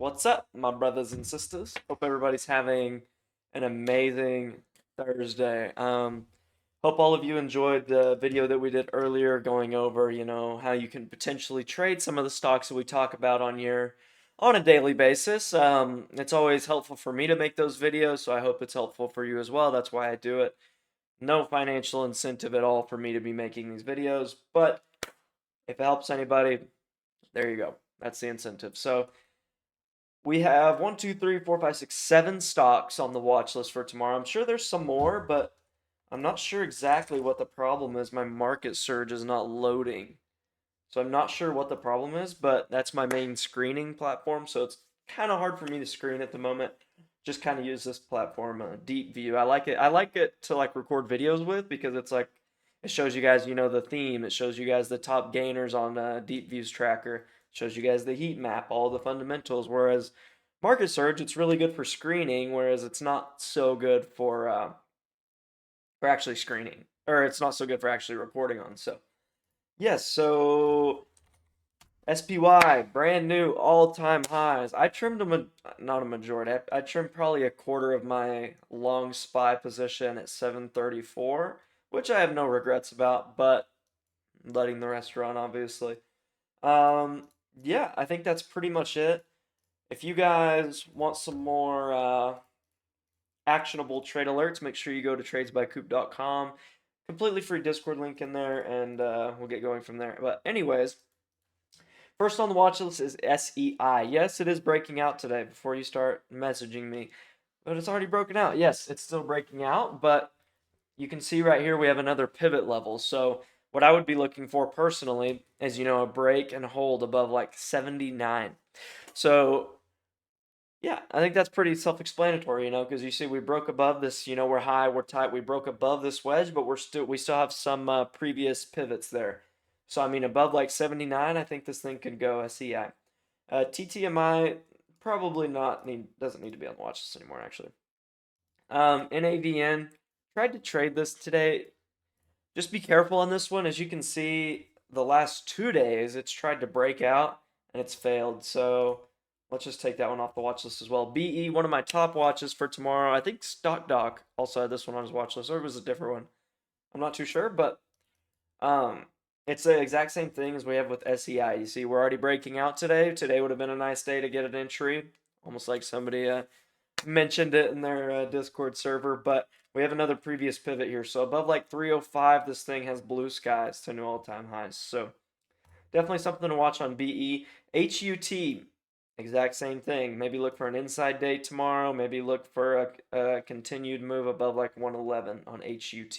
What's up, my brothers and sisters? Hope everybody's having an amazing Thursday. Hope all of you enjoyed the video that we did earlier going over, how you can potentially trade some of the stocks that we talk about on a daily basis. It's always helpful for me to make those videos, so I hope it's helpful for you as well. That's why I do it. No financial incentive at all for me to be making these videos, but if it helps anybody, there you go. That's the incentive. So we have one, two, three, four, five, six, 7 stocks on the watch list for tomorrow. I'm sure there's some more, but I'm not sure exactly what the problem is. My market surge is not loading. So I'm not sure what the problem is, but that's my main screening platform. So it's kind of hard for me to screen at the moment. Just kind of use this platform, Deep View. I like it. I like it to like record videos with because it's like it shows you guys, the theme. It shows you guys the top gainers on Deep View's tracker. It shows you guys the heat map, all the fundamentals. Whereas Market Surge, it's really good for screening, whereas it's not so good for actually screening, or it's not so good for actually recording on. So yes, so SPY, brand new all-time highs. I trimmed not a majority. I trimmed probably a quarter of my long SPY position at 734, which I have no regrets about, but letting the rest run, obviously. Um, yeah, I think that's pretty much it. If you guys want some more actionable trade alerts, make sure you go to tradesbycoop.com. Completely free Discord link in there, and we'll get going from there. But anyways, first on the watch list is SEI. Yes, it is breaking out today before you start messaging me. But it's already broken out. Yes, it's still breaking out, but you can see right here we have another pivot level. So what I would be looking for personally is, a break and hold above like 79. So yeah, I think that's pretty self-explanatory, because you see we broke above this, we're high, we're tight, we broke above this wedge, but we still have some previous pivots there. So I mean, above like 79, I think this thing could go SEI. TTMI probably not doesn't need to be on the watch list anymore actually. NAVN tried to trade this today. Just be careful on this one. As you can see, the last 2 days it's tried to break out and it's failed. So let's just take that one off the watch list as well. BE, one of my top watches for tomorrow. I think Stock Doc also had this one on his watch list, or it was a different one. I'm not too sure, but um, it's the exact same thing as we have with SEI. You see, we're already breaking out today. Today would have been a nice day to get an entry, almost like somebody mentioned it in their Discord server, but we have another previous pivot here. So above like 305, this thing has blue skies to new all-time highs. So definitely something to watch on BE. HUT, exact same thing. Maybe look for an inside day tomorrow. Maybe look for a continued move above like 111 on HUT.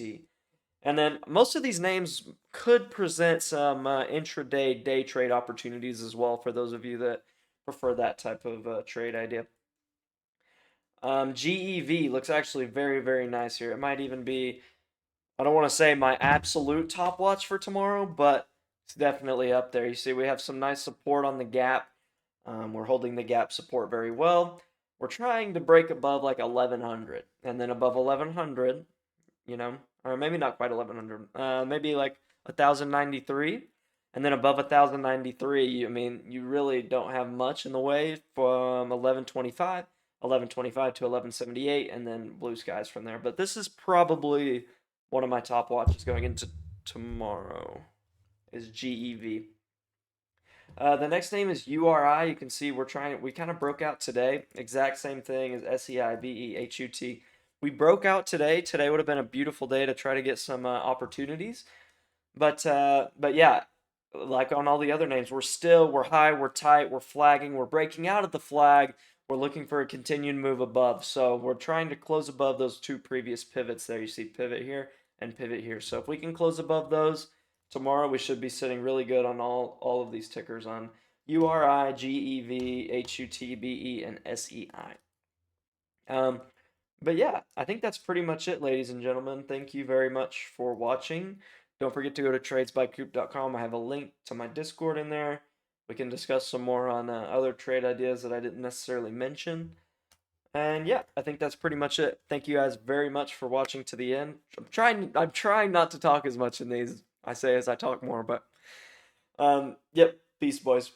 And then most of these names could present some intraday day trade opportunities as well for those of you that prefer that type of trade idea. GEV looks actually very, very nice here. It might even be, I don't want to say my absolute top watch for tomorrow, but it's definitely up there. You see, we have some nice support on the gap. We're holding the gap support very well. We're trying to break above like 1100, and then above 1100, or maybe not quite 1100, maybe like 1093. And then above 1093, I mean, you really don't have much in the way from 1125 to 1178, and then blue skies from there. But this is probably one of my top watches going into tomorrow is GEV. The next name is URI. You can see we kind of broke out today. Exact same thing as SEI, BE, HUT. We broke out today. Today would have been a beautiful day to try to get some opportunities. But yeah, like on all the other names, we're high, we're tight, we're flagging, we're breaking out of the flag. We're looking for a continued move above. So we're trying to close above those 2 previous pivots there. You see pivot here and pivot here. So if we can close above those, tomorrow we should be sitting really good on all of these tickers on URI, GEV, HUT, BE, and SEI. But yeah, I think that's pretty much it, ladies and gentlemen. Thank you very much for watching. Don't forget to go to tradesbycoop.com. I have a link to my Discord in there. We can discuss some more on other trade ideas that I didn't necessarily mention. And yeah, I think that's pretty much it. Thank you guys very much for watching to the end. I'm trying not to talk as much in these. I say as I talk more, but yep, peace boys.